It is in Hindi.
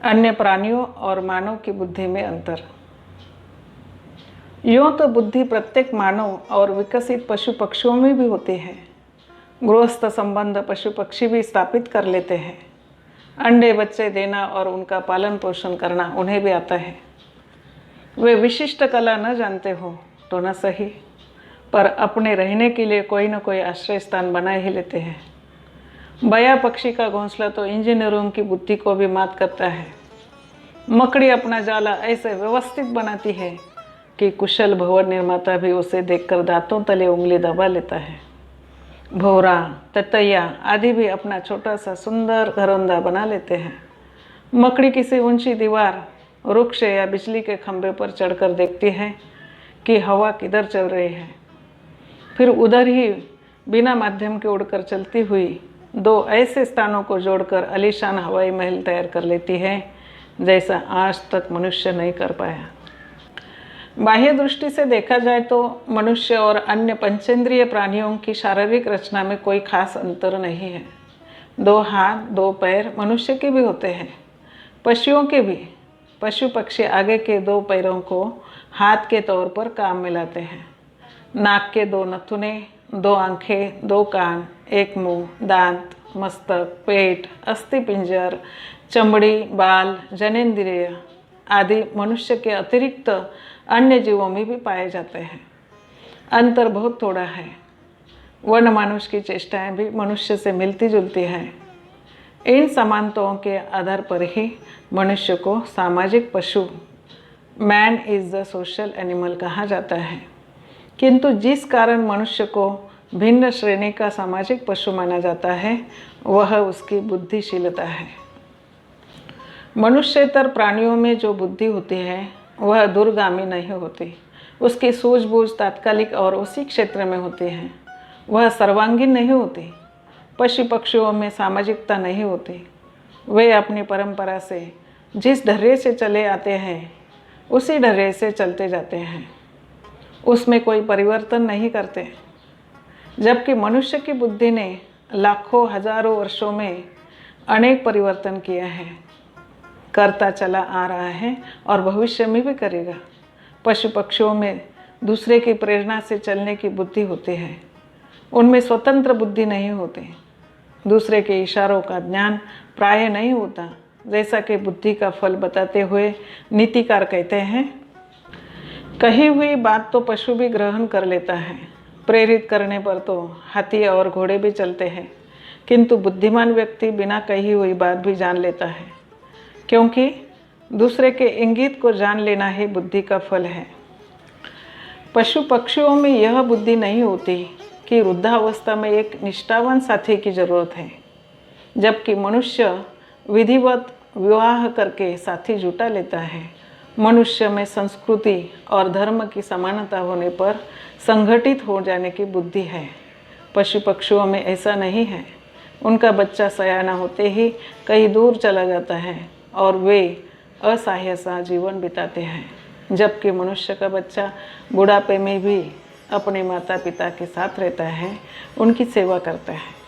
अन्य प्राणियों और मानव की बुद्धि में अंतर। यूँ तो बुद्धि प्रत्येक मानव और विकसित पशु पक्षियों में भी होती है। गृहस्थ संबंध पशु पक्षी भी स्थापित कर लेते हैं। अंडे बच्चे देना और उनका पालन पोषण करना उन्हें भी आता है। वे विशिष्ट कला न जानते हो तो न सही, पर अपने रहने के लिए कोई न कोई आश्रय स्थान बना ही लेते हैं। बया पक्षी का घोंसला तो इंजीनियरों की बुद्धि को भी मात करता है। मकड़ी अपना जाला ऐसे व्यवस्थित बनाती है कि कुशल भवन निर्माता भी उसे देखकर दांतों तले उंगली दबा लेता है। भौरा, ततैया आदि भी अपना छोटा सा सुंदर घरौंदा बना लेते हैं। मकड़ी किसी ऊंची दीवार, वृक्ष या बिजली के खंभे पर चढ़कर देखती है कि हवा किधर चल रही है। फिर उधर ही बिना माध्यम के उड़कर चलती हुई दो ऐसे स्थानों को जोड़कर आलीशान हवाई महल तैयार कर लेती है जैसा आज तक मनुष्य नहीं कर पाया। बाह्य दृष्टि से देखा जाए तो मनुष्य और अन्य पंचेंद्रिय प्राणियों की शारीरिक रचना में कोई खास अंतर नहीं है। 2 हाथ 2 पैर मनुष्य के भी होते हैं, पशुओं के भी। पशु पक्षी आगे के 2 पैरों को हाथ के तौर पर काम में लाते हैं। नाक के 2 नथुने, 2 आँखें, 2 कान, 1 मुंह, दांत, मस्तक, पेट, अस्थिपिंजर, चमड़ी, बाल, जनेंद्रिय आदि मनुष्य के अतिरिक्त अन्य जीवों में भी पाए जाते हैं। अंतर बहुत थोड़ा है। वन मानुष की चेष्टाएं भी मनुष्य से मिलती जुलती हैं। इन समानताओं के आधार पर ही मनुष्य को सामाजिक पशु, man is the social animal कहा जाता है। किंतु जिस कारण मनुष्य को भिन्न श्रेणी का सामाजिक पशु माना जाता है वह उसकी बुद्धिशीलता है। मनुष्येतर प्राणियों में जो बुद्धि होती है वह दूरगामी नहीं होती। उसकी सूझबूझ तात्कालिक और उसी क्षेत्र में होती है। वह सर्वांगीण नहीं होती। पशु पक्षियों में सामाजिकता नहीं होती। वे अपनी परंपरा से जिस ढर्रे से चले आते हैं उसी ढर्रे से चलते जाते हैं, उसमें कोई परिवर्तन नहीं करते। जबकि मनुष्य की बुद्धि ने लाखों हजारों वर्षों में अनेक परिवर्तन किए हैं, करता चला आ रहा है और भविष्य में भी करेगा। पशु पक्षियों में दूसरे की प्रेरणा से चलने की बुद्धि होती है। उनमें स्वतंत्र बुद्धि नहीं होती। दूसरे के इशारों का ज्ञान प्राय नहीं होता। जैसा कि बुद्धि का फल बताते हुए नीतिकार कहते हैं, कही हुई बात तो पशु भी ग्रहण कर लेता है। प्रेरित करने पर तो हाथी और घोड़े भी चलते हैं, किंतु बुद्धिमान व्यक्ति बिना कही हुई बात भी जान लेता है, क्योंकि दूसरे के इंगित को जान लेना ही बुद्धि का फल है। पशु पक्षियों में यह बुद्धि नहीं होती कि वृद्धावस्था में एक निष्ठावान साथी की जरूरत है, जबकि मनुष्य विधिवत विवाह करके साथी जुटा लेता है। मनुष्य में संस्कृति और धर्म की समानता होने पर संगठित हो जाने की बुद्धि है। पशु पक्षियों में ऐसा नहीं है। उनका बच्चा सयाना होते ही कहीं दूर चला जाता है और वे असहाय सा जीवन बिताते हैं, जबकि मनुष्य का बच्चा बुढ़ापे में भी अपने माता पिता के साथ रहता है, उनकी सेवा करता है।